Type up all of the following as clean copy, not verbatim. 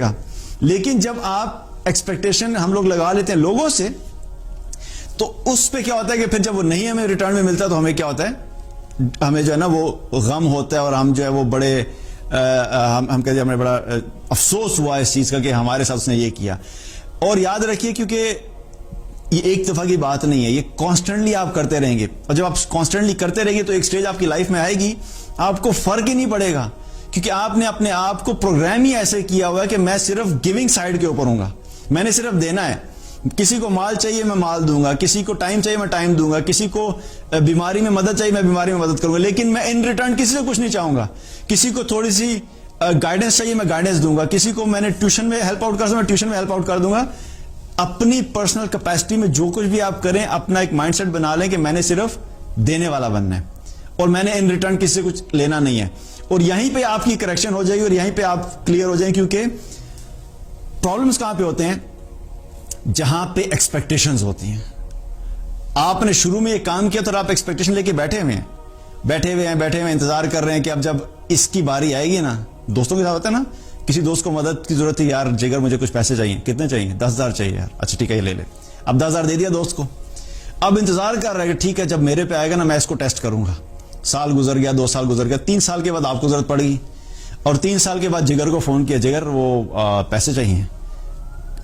گا. لیکن جب آپ ایکسپیکٹیشن ہم لوگ لگا لیتے ہیں لوگوں سے, تو اس پہ کیا ہوتا ہے کہ پھر جب وہ نہیں ہمیں ریٹرن میں ملتا تو ہمیں کیا ہوتا ہے, ہمیں جو ہے نا وہ غم ہوتا ہے, اور ہم جو ہے وہ بڑے ہم کہتے ہیں ہمیں بڑا افسوس ہوا اس چیز کا کہ ہمارے ساتھ اس نے یہ کیا. اور یاد رکھیے کیونکہ یہ ایک دفعہ کی بات نہیں ہے, یہ کانسٹنٹلی آپ کرتے رہیں گے, اور جب آپ کانسٹنٹلی کرتے رہیں گے تو ایک سٹیج آپ کی لائف میں آئے گی آپ کو فرق ہی نہیں پڑے گا, کیونکہ آپ نے اپنے آپ کو پروگرام ہی ایسے کیا ہوا ہے کہ میں صرف گیونگ سائڈ کے اوپر ہوں گا, میں نے صرف دینا ہے. کسی کو مال چاہیے میں مال دوں گا, کسی کو ٹائم چاہیے میں ٹائم دوں گا, کسی کو بیماری میں مدد چاہیے میں بیماری میں مدد کروں گا, لیکن میں ان ریٹرن کسی سے کچھ نہیں چاہوں گا. کسی کو تھوڑی سی گائیڈنس چاہیے میں گائیڈنس دوں گا, کسی کو میں نے ٹیوشن میں ہیلپ آؤٹ کر میں ٹیوشن میں ہیلپ آؤٹ کر دوں گا. اپنی پرسنل کیپیسٹی میں جو کچھ بھی آپ کریں اپنا ایک مائنڈ سیٹ بنا لیں کہ میں نے صرف دینے والا بننا ہے, اور میں نے ان ریٹرن کسی سے کچھ لینا نہیں ہے. اور یہیں پہ آپ کی کریکشن ہو جائے گی, اور یہیں پہ آپ کلیئر ہو جائیں, کیونکہ پرابلمس کہاں پہ ہوتے ہیں, جہاں پہ ایکسپیکٹیشنز ہوتی ہیں. آپ نے شروع میں یہ کام کیا تو آپ ایکسپیکٹیشن لے کے بیٹھے ہوئے ہیں, انتظار کر رہے ہیں کہ اب جب اس کی باری آئے گی نا, دوستوں کے ساتھ ہوتا ہے نا, کسی دوست کو مدد کی ضرورت ہے, یار جگر مجھے کچھ پیسے چاہیے, کتنے چاہیے, 10,000 چاہیے یار, اچھا ٹھیک ہے یہ لے لے. اب 10,000 دے دیا دوست کو, اب انتظار کر رہا ہے کہ ٹھیک ہے جب میرے پہ آئے گا نا میں اس کو ٹیسٹ کروں گا. سال گزر گیا, 2 سال گزر گیا, 3 سال کے بعد آپ کو ضرورت پڑ گئی, اور 3 سال کے بعد جگر کو فون کیا, جگر وہ پیسے چاہیے.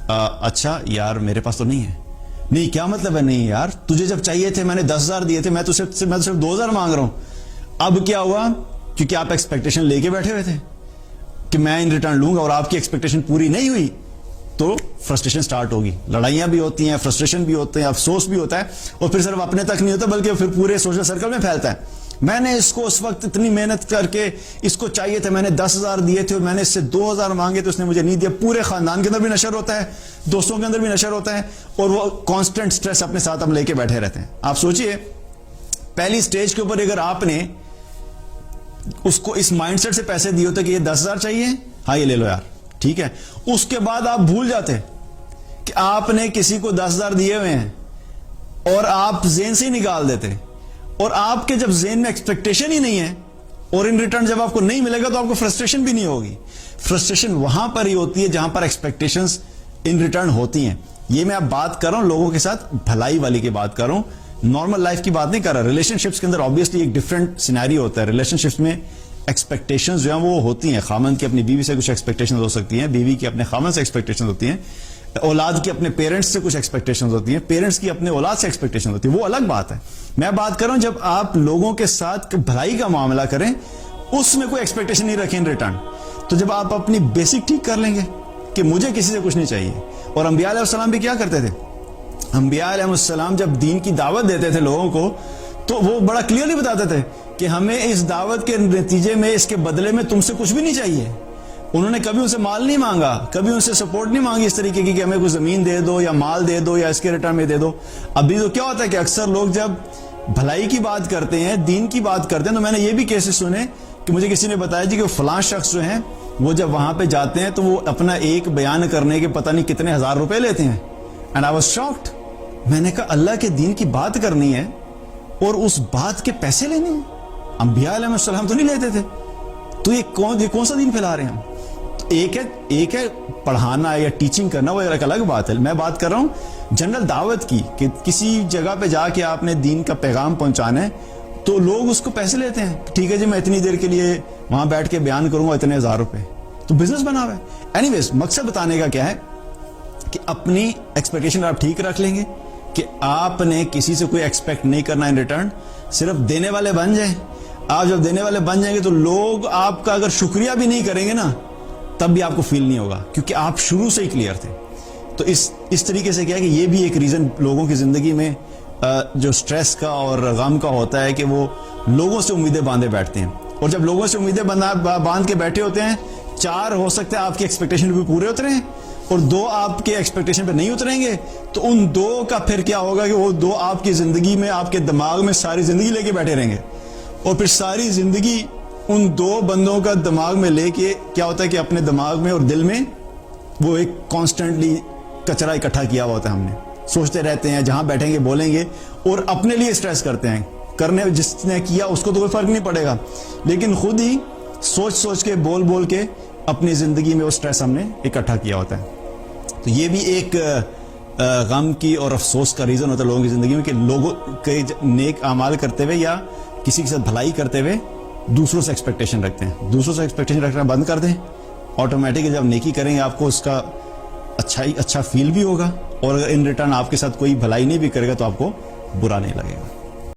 اچھا یار میرے پاس تو نہیں ہے. نہیں کیا مطلب ہے نہیں یار, تجھے جب چاہیے تھے میں نے 10,000 دیے تھے, میں تو صرف 2,000 مانگ رہا ہوں. اب کیا ہوا, کیونکہ آپ ایکسپیکٹیشن لے کے بیٹھے ہوئے تھے کہ میں ان ریٹرن لوں گا, اور آپ کی ایکسپیکٹیشن پوری نہیں ہوئی تو فرسٹریشن سٹارٹ ہوگی. لڑائیاں بھی ہوتی ہیں, فرسٹریشن بھی ہوتے ہیں, افسوس بھی ہوتا ہے, اور پھر صرف اپنے تک نہیں ہوتا بلکہ پھر پورے سوشل سرکل میں پھیلتا ہے. میں نے اس کو اس وقت اتنی محنت کر کے اس کو چاہیے تھے, میں نے 10,000 دیے تھے, اور میں نے اس سے 2,000 مانگے تو اس نے مجھے نہیں دیا. پورے خاندان کے اندر بھی نشر ہوتا ہے, دوستوں کے اندر بھی نشر ہوتا ہے, اور وہ کانسٹنٹ سٹریس اپنے ساتھ ہم لے کے بیٹھے رہتے ہیں. آپ سوچئے پہلی سٹیج کے اوپر اگر آپ نے اس کو اس مائنڈ سیٹ سے پیسے دیے ہوتے کہ یہ 10,000 چاہیے, ہاں یہ لے لو یار ٹھیک ہے, اس کے بعد آپ بھول جاتے کہ آپ نے کسی کو 10,000 دیے ہوئے ہیں, اور آپ ذہن سے ہی نکال دیتے, اور آپ کے جب ذہن میں ایکسپیکٹیشن ہی نہیں ہے, اور ان ریٹرن جب آپ کو نہیں ملے گا تو آپ کو فرسٹریشن بھی نہیں ہوگی. فرسٹریشن وہاں پر ہی ہوتی ہے جہاں پر ایکسپیکٹیشنز ان ریٹرن ہوتی ہیں. یہ میں اب بات کر رہا ہوں لوگوں کے ساتھ بھلائی والی کی بات کر رہا ہوں, نارمل لائف کی بات نہیں کر رہا. ریلیشن شپس کے اندر آبویسلی ایک ڈفرنٹ سینیریو ہوتا ہے. ریلیشن شپس میں ایکسپیکٹیشنز جو ہیں وہ ہوتی ہیں, خامند کی اپنی بیوی سے کچھ ایکسپیکٹیشنز ہو سکتی ہیں, بیوی کی اپنے خامند سے ایکسپیکٹیشنز ہوتی ہیں, اولاد کی اپنے پیرنٹس سے کچھ ایکسپیکٹیشنز ہوتی ہیں, پیرنٹس کی اپنے اولاد سے ایکسپیکٹیشن ہوتی ہے, وہ الگ بات ہے. میں بات کر رہا ہوں جب آپ لوگوں کے ساتھ بھلائی کا معاملہ کریں, اس میں کوئی ایکسپیکٹیشن نہیں رکھیں ان ریٹرن, تو جب آپ اپنی بیسک ٹھیک کر لیں گے کہ مجھے کسی سے کچھ نہیں چاہیے. اور انبیاء علیہ السلام بھی کیا کرتے تھے, انبیاء علیہ السلام جب دین کی دعوت دیتے تھے لوگوں کو تو وہ بڑا کلیئرلی بتاتے تھے کہ ہمیں اس دعوت کے نتیجے میں, اس کے بدلے میں تم سے کچھ بھی نہیں چاہیے. انہوں نے کبھی ان سے مال نہیں مانگا, کبھی ان سے سپورٹ نہیں مانگی اس طریقے کی کہ ہمیں کوئی زمین دے دو یا مال دے دو یا اس کے ریٹرن میں دے دو. ابھی تو کیا ہوتا ہے کہ اکثر لوگ جب بھلائی کی بات کرتے ہیں, دین کی بات کرتے ہیں, تو میں نے یہ بھی کیسز سنے کہ مجھے کسی نے بتایا جی کہ فلاں شخص جو ہیں وہ جب وہاں پہ جاتے ہیں تو وہ اپنا ایک بیان کرنے کے پتہ نہیں کتنے 1,000 روپے لیتے ہیں. And I was shocked. میں نے کہا اللہ کے دین کی بات کرنی ہے اور اس بات کے پیسے لینے ہیں. انبیاء علیہ السلام تو نہیں لیتے تھے, تو یہ کون سا دین پھیلا رہے ہیں ہم. ایک ہے پڑھانا یا ٹیچنگ کرنا, وہ ایک الگ بات ہے. میں بات کر رہا ہوں جنرل دعوت کی, کہ کسی جگہ پہ جا کے آپ نے دین کا پیغام پہنچانا ہے تو لوگ اس کو پیسے لیتے ہیں. ٹھیک ہے جی میں اتنی دیر کے لیے وہاں بیٹھ کے بیان کروں گا, اتنے 1,000 روپے, تو بزنس بنا ہوا ہے. اینی ویز مقصد بتانے کا کیا ہے کہ اپنی ایکسپیکٹیشن آپ ٹھیک رکھ لیں گے کہ آپ نے کسی سے کوئی ایکسپیکٹ نہیں کرنا ان ریٹرن, صرف دینے والے بن جائیں. آپ جب دینے والے بن جائیں گے تو لوگ آپ کا اگر شکریہ بھی نہیں کریں گے نا تب بھی آپ کو فیل نہیں ہوگا, کیونکہ آپ شروع سے ہی کلیئر تھے. تو اس طریقے سے کیا ہے کہ یہ بھی ایک ریزن لوگوں کی زندگی میں جو سٹریس کا اور غم کا ہوتا ہے کہ وہ لوگوں سے امیدیں باندھے بیٹھتے ہیں. اور جب لوگوں سے امیدیں باندھ کے بیٹھے ہوتے ہیں, 4 ہو سکتے ہیں آپ کی ایکسپیکٹیشن بھی پورے اترے ہیں اور 2 آپ کے ایکسپیکٹیشن پہ نہیں اتریں گے, تو ان 2 کا پھر کیا ہوگا کہ وہ 2 آپ کی زندگی میں, آپ کے دماغ میں ساری زندگی لے کے بیٹھے رہیں گے, اور پھر ساری زندگی ان 2 بندوں کا دماغ میں لے کے کیا ہوتا ہے کہ اپنے دماغ میں اور دل میں وہ ایک کانسٹنٹلی کچرا اکٹھا کیا ہوا ہوتا ہے. ہم نے سوچتے رہتے ہیں, جہاں بیٹھیں گے بولیں گے, اور اپنے لیے اسٹریس کرتے ہیں. کرنے جس نے کیا اس کو تو کوئی فرق نہیں پڑے گا, لیکن خود ہی سوچ کے بول کے اپنی زندگی میں وہ سٹریس ہم نے اکٹھا کیا ہوتا ہے. تو یہ بھی ایک غم کی اور افسوس کا ریزن ہوتا ہے لوگوں کی زندگی میں کہ لوگوں کے نیک اعمال کرتے ہوئے یا کسی کے ساتھ بھلائی کرتے ہوئے دوسروں سے ایکسپیکٹیشن رکھتے ہیں. دوسروں سے ایکسپیکٹیشن رکھنا بند کر دیں, آٹومیٹکلی جب نیکی کریں گے آپ کو اس کا اچھا فیل بھی ہوگا, اور اگر ان ریٹرن آپ کے ساتھ کوئی بھلائی نہیں بھی کرے گا تو آپ کو برا نہیں لگے گا.